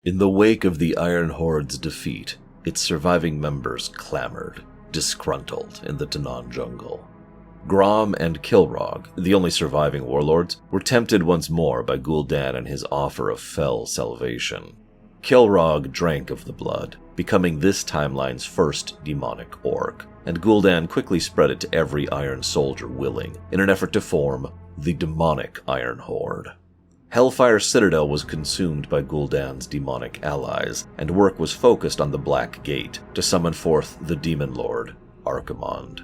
In the wake of the Iron Horde's defeat, its surviving members clamored, disgruntled, in the Danan jungle. Grom and Kilrog, the only surviving warlords, were tempted once more by Gul'dan and his offer of fell salvation. Kilrog drank of the blood, becoming this timeline's first demonic orc, and Gul'dan quickly spread it to every Iron Soldier willing, in an effort to form the demonic Iron Horde. Hellfire Citadel was consumed by Gul'dan's demonic allies, and work was focused on the Black Gate to summon forth the Demon Lord, Archimonde.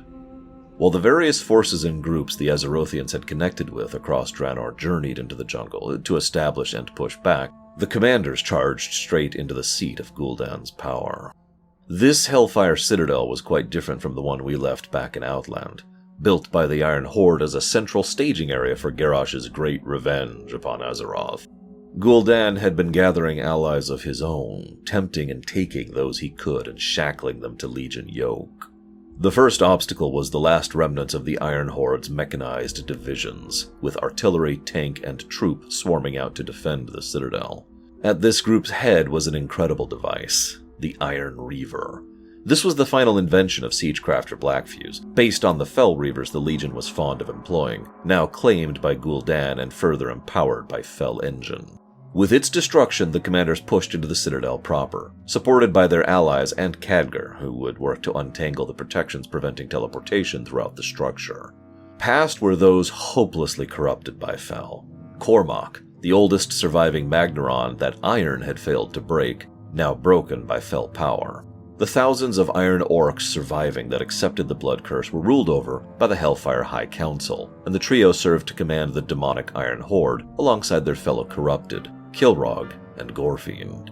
While the various forces and groups the Azerothians had connected with across Draenor journeyed into the jungle to establish and push back, the commanders charged straight into the seat of Gul'dan's power. This Hellfire Citadel was quite different from the one we left back in Outland, built by the Iron Horde as a central staging area for Garrosh's great revenge upon Azeroth. Gul'dan had been gathering allies of his own, tempting and taking those he could and shackling them to Legion yoke. The first obstacle was the last remnants of the Iron Horde's mechanized divisions, with artillery, tank, and troop swarming out to defend the citadel. At this group's head was an incredible device, the Iron Reaver. This was the final invention of Siegecrafter Blackfuse, based on the Fell Reavers the Legion was fond of employing, now claimed by Gul'dan and further empowered by Fell Engine. With its destruction, the commanders pushed into the citadel proper, supported by their allies and Khadgar, who would work to untangle the protections preventing teleportation throughout the structure. Past were those hopelessly corrupted by Fell. Cormac, the oldest surviving Magneron that Iron had failed to break, now broken by Fell power. The thousands of Iron Orcs surviving that accepted the Blood Curse were ruled over by the Hellfire High Council, and the trio served to command the demonic Iron Horde alongside their fellow corrupted, Kilrog and Gorefiend.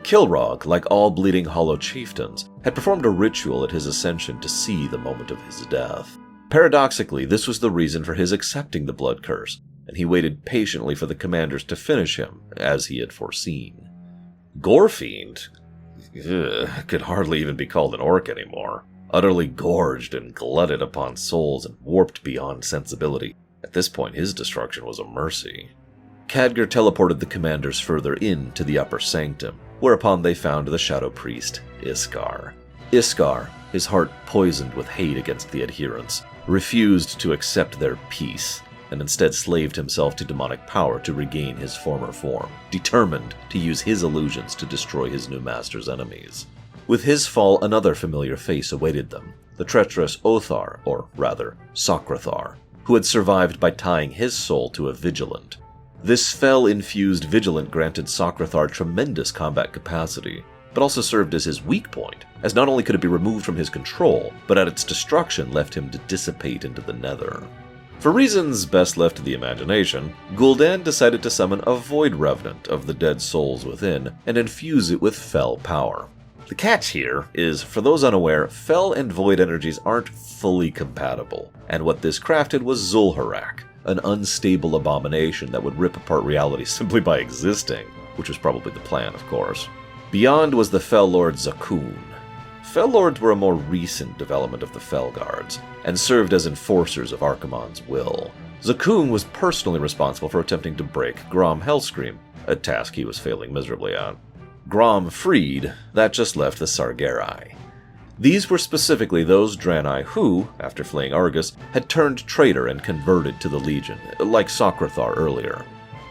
Kilrog, like all Bleeding Hollow chieftains, had performed a ritual at his ascension to see the moment of his death. Paradoxically, this was the reason for his accepting the Blood Curse, and he waited patiently for the commanders to finish him, as he had foreseen. Gorefiend could hardly even be called an orc anymore. Utterly gorged and glutted upon souls and warped beyond sensibility. At this point, his destruction was a mercy. Khadgar teleported the commanders further into the upper sanctum, whereupon they found the Shadow Priest, Iskar. Iskar, his heart poisoned with hate against the adherents, refused to accept their peace, and instead slaved himself to demonic power to regain his former form, determined to use his illusions to destroy his new master's enemies. With his fall, another familiar face awaited them, the treacherous Othar, or rather, Sokrathar, who had survived by tying his soul to a Vigilant. This Fell-infused Vigilant granted Sokrathar tremendous combat capacity, but also served as his weak point, as not only could it be removed from his control, but at its destruction left him to dissipate into the nether. For reasons best left to the imagination, Gul'dan decided to summon a Void Revenant of the dead souls within and infuse it with Fell power. The catch here is, for those unaware, Fell and Void energies aren't fully compatible, and what this crafted was Zul'Harak, an unstable abomination that would rip apart reality simply by existing, which was probably the plan, of course. Beyond was the Fell Lord Zakuun. Fell Lords were a more recent development of the Fell Guards, and served as enforcers of Archimonde's will. Zakuun was personally responsible for attempting to break Grom Hellscream, a task he was failing miserably at. Grom freed, that just left the Sargerai. These were specifically those Draenei who, after fleeing Argus, had turned traitor and converted to the Legion, like Sokrathar earlier.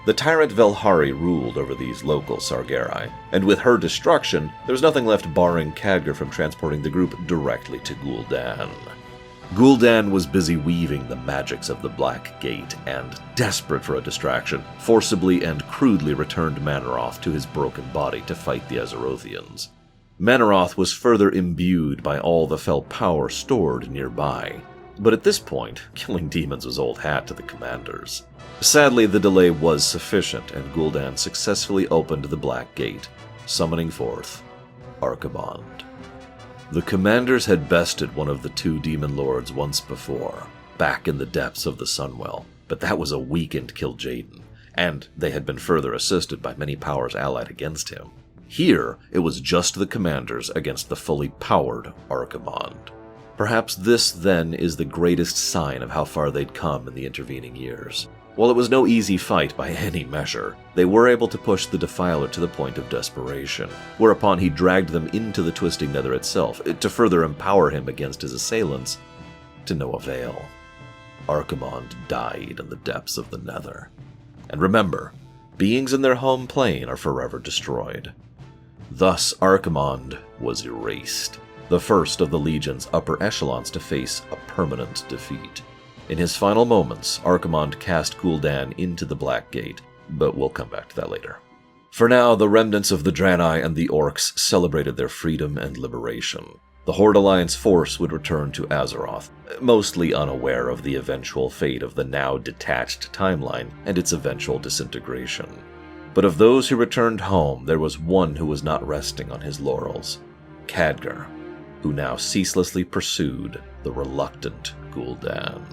The tyrant Velhari ruled over these local Sargerai, and with her destruction, there was nothing left barring Khadgar from transporting the group directly to Gul'dan. Gul'dan was busy weaving the magics of the Black Gate, and, desperate for a distraction, forcibly and crudely returned Manaroth to his broken body to fight the Azerothians. Manaroth was further imbued by all the Fell power stored nearby, but at this point, killing demons was old hat to the commanders. Sadly, the delay was sufficient, and Gul'dan successfully opened the Black Gate, summoning forth Archimonde. The commanders had bested one of the two demon lords once before, back in the depths of the Sunwell, but that was a weakened Kil'jaeden, and they had been further assisted by many powers allied against him. Here, it was just the commanders against the fully powered Archimonde. Perhaps this, then, is the greatest sign of how far they'd come in the intervening years. While it was no easy fight by any measure, they were able to push the defiler to the point of desperation, whereupon he dragged them into the twisting nether itself to further empower him against his assailants, to no avail. Archimonde died in the depths of the nether. And remember, beings in their home plane are forever destroyed. Thus Archimonde was erased, the first of the Legion's upper echelons to face a permanent defeat. In his final moments, Archimonde cast Gul'dan into the Black Gate, but we'll come back to that later. For now, the remnants of the Draenei and the Orcs celebrated their freedom and liberation. The Horde Alliance force would return to Azeroth, mostly unaware of the eventual fate of the now detached timeline and its eventual disintegration. But of those who returned home, there was one who was not resting on his laurels, Khadgar, who now ceaselessly pursued the reluctant Gul'dan.